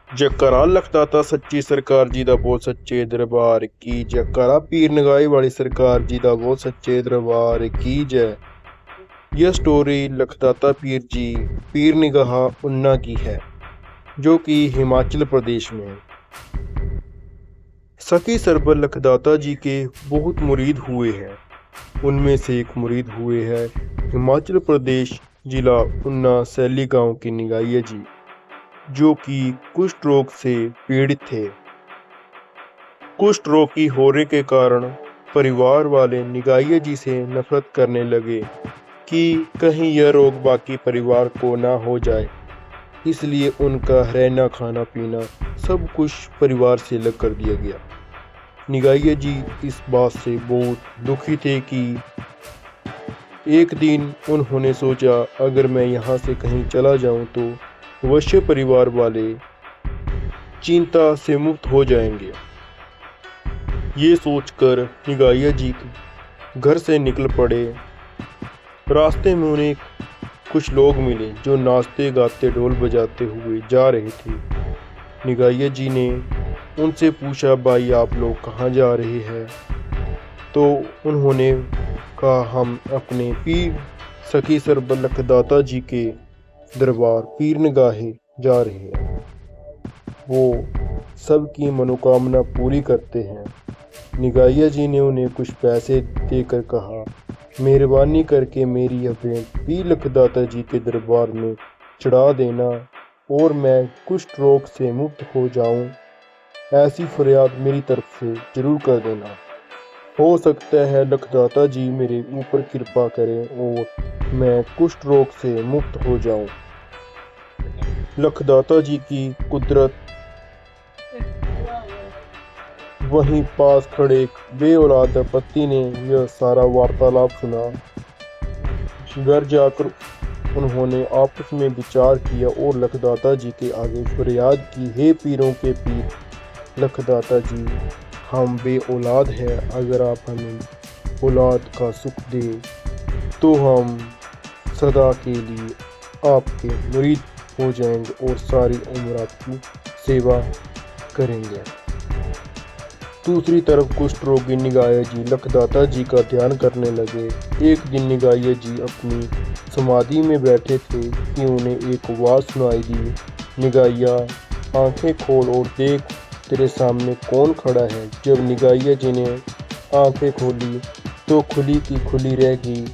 जयकारा लखदाता सच्ची सरकार जी दा बोल सच्चे दरबार की जयकारा पीर नगाई वाली सरकार जी दा बोल सच्चे दरबार की जय। यह स्टोरी लखदाता पीर जी पीर निगाह उन्ना की है जो कि हिमाचल प्रदेश में है। सखी सरबर लखदाता जी के बहुत मुरीद हुए हैं। उनमें से एक मुरीद हुए हैं हिमाचल प्रदेश जिला उन्ना सैली गांव के निगाइया जी, जो कि कुष्ठ रोग से पीड़ित थे। कुष्ठ रोग की होने के कारण परिवार वाले निगाइया जी से नफरत करने लगे कि कहीं यह रोग बाकी परिवार को ना हो जाए। इसलिए उनका रहना खाना पीना सब कुछ परिवार से अलग कर दिया गया। निगाइया जी इस बात से बहुत दुखी थे कि एक दिन उन्होंने सोचा अगर मैं यहाँ से कहीं चला जाऊँ तो अवश्य परिवार वाले चिंता से मुक्त हो जाएंगे। ये सोचकर निगाइया जी घर से निकल पड़े। रास्ते में उन्हें कुछ लोग मिले जो नाचते गाते ढोल बजाते हुए जा रहे थे। निगाइया जी ने उनसे पूछा, भाई आप लोग कहाँ जा रहे हैं? तो उन्होंने कहा, हम अपने पीर सखी सरबर लखदाता जी के दरबार पीर निगाहे जा रहे हैं। वो सबकी मनोकामना पूरी करते हैं। निगाइया जी ने उन्हें कुछ पैसे देकर कहा, मेहरबानी करके मेरी यह भेंट पीर लखदाता जी के दरबार में चढ़ा देना और मैं कुष्ठ रोग से मुक्त हो जाऊं, ऐसी फरियाद मेरी तरफ से जरूर कर देना। हो सकता है लखदाता जी मेरे ऊपर कृपा करें और मैं कुष्ठ रोग से मुक्त हो जाऊं। लखदाता जी की कुदरत। वहीं पास खड़े एक बेऔलाद पति ने यह सारा वार्तालाप सुना। घर जाकर उन्होंने आपस में विचार किया और लखदाता जी के आगे फरियाद की, हे पीरों के पीर लखदाता जी, हम बेऔलाद हैं। अगर आप हमें औलाद का सुख दे तो हम सदा के लिए आपके मुरीद हो जाएंगे और सारी उम्र आपकी सेवा करेंगे। दूसरी तरफ कुष्ठ रोगी निगाइया जी लखदाता जी का ध्यान करने लगे। एक दिन निगाइया जी अपनी समाधि में बैठे थे कि उन्हें एक आवाज़ सुनाई दी, निगाइया आंखें खोल और देख तेरे सामने कौन खड़ा है। जब निगाइया जी ने आंखें खोली तो खुली की खुली रह गई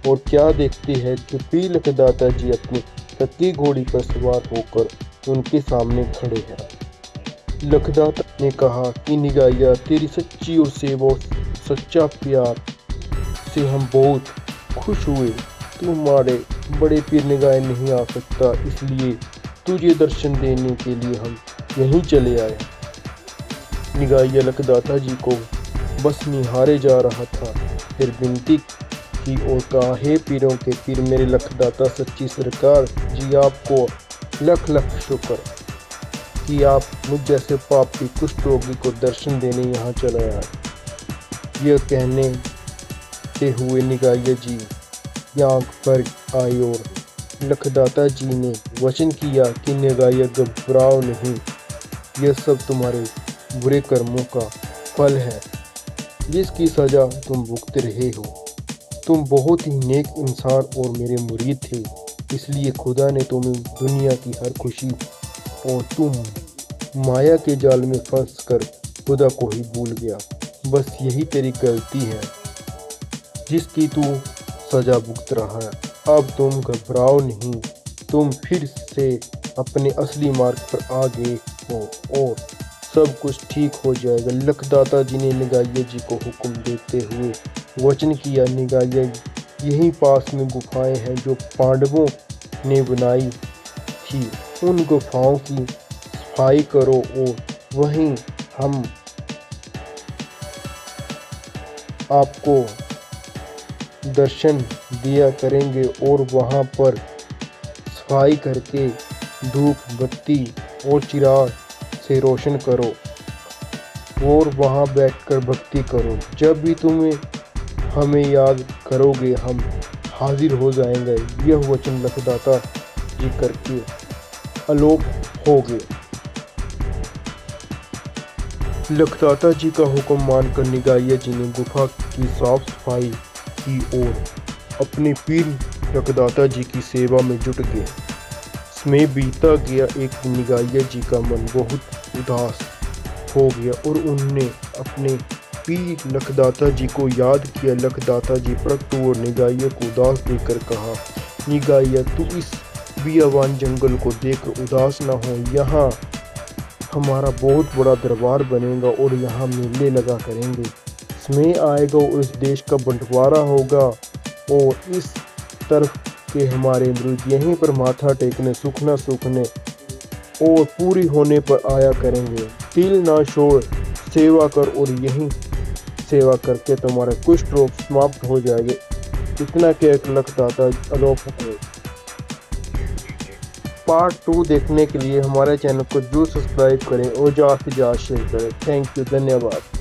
और क्या देखते हैं कि पीर लखदाता जी अपनी तत्ती घोड़ी पर सवार होकर उनके सामने खड़े हैं। लखदाता ने कहा कि निगाइया तेरी सच्ची और सेवा सच्चा प्यार से हम बहुत खुश हुए। तू हमारे बड़े पीर निगाह नहीं आ सकता, इसलिए तुझे दर्शन देने के लिए हम यहीं चले आए। निगाइया लखदाता जी को बस निहारे जा रहा था, फिर विनती की और कहा, हे पीरों के पीर मेरे लखदाता सच्ची सरकार जी, आपको लख लख शुक्र कि आप मुझ जैसे पापी कुष्ठ रोगी को दर्शन देने यहाँ चले आए। यह कहने ते हुए निगाइया जी आँख पर आई और लखदाता जी ने वचन किया कि निगाइया घबराओ नहीं, यह सब तुम्हारे बुरे कर्मों का फल है जिसकी सजा तुम भुगत रहे हो। तुम बहुत ही नेक इंसान और मेरे मुरीद थे, इसलिए खुदा ने तुम्हें दुनिया की हर खुशी और तुम माया के जाल में फंस कर खुदा को ही भूल गया। बस यही तेरी गलती है जिसकी तू सजा भुगत रहा है। अब तुम घबराओ नहीं, तुम फिर से अपने असली मार्ग पर आ गए हो और सब कुछ ठीक हो जाएगा। लखदाता जी ने निगाइया जी को हुक्म देते हुए वचन किया, निगाइया यहीं पास में गुफाएं हैं जो पांडवों ने बनाई थी, उन गुफाओं की सफाई करो और वहीं हम आपको दर्शन दिया करेंगे और वहां पर सफाई करके धूप बत्ती और चिराग से रोशन करो और वहां बैठकर भक्ति करो। जब भी तुम्हें हमें याद करोगे हम हाजिर हो जाएंगे। यह वचन लखदाता जी करके आलोप हो गए। लखदाता जी का हुक्म मानकर निगाहिया जी ने गुफा की साफ सफाई की और अपने पीर लखदाता जी की सेवा में जुट गए। समय बीतता गया। एक दिन निगाहिया जी का मन बहुत उदास हो गया और उन्होंने अपने पीर लखदाता जी को याद किया। लखदाता जी प्रकट हुए और निगाहिया को उदास देखकर कहा, निगाहिया तू इस बियावान जंगल को देखकर उदास न हो। यहाँ हमारा बहुत बड़ा दरबार बनेगा और यहाँ मेले लगा करेंगे। समय आएगा और इस देश का बंटवारा होगा और इस तरफ के हमारे मृत यहीं पर माथा टेकने सूखना सूखने और पूरी होने पर आया करेंगे। तिल ना छोड़ सेवा कर और यहीं सेवा करके तुम्हारे कुष्ठ रोग समाप्त हो जाएंगे। इतना कह लखदाता अलोप हो गए। पार्ट 2 देखने के लिए हमारे चैनल को जरूर सब्सक्राइब करें और ज़्यादा से ज़्यादा शेयर करें। थैंक यू, धन्यवाद।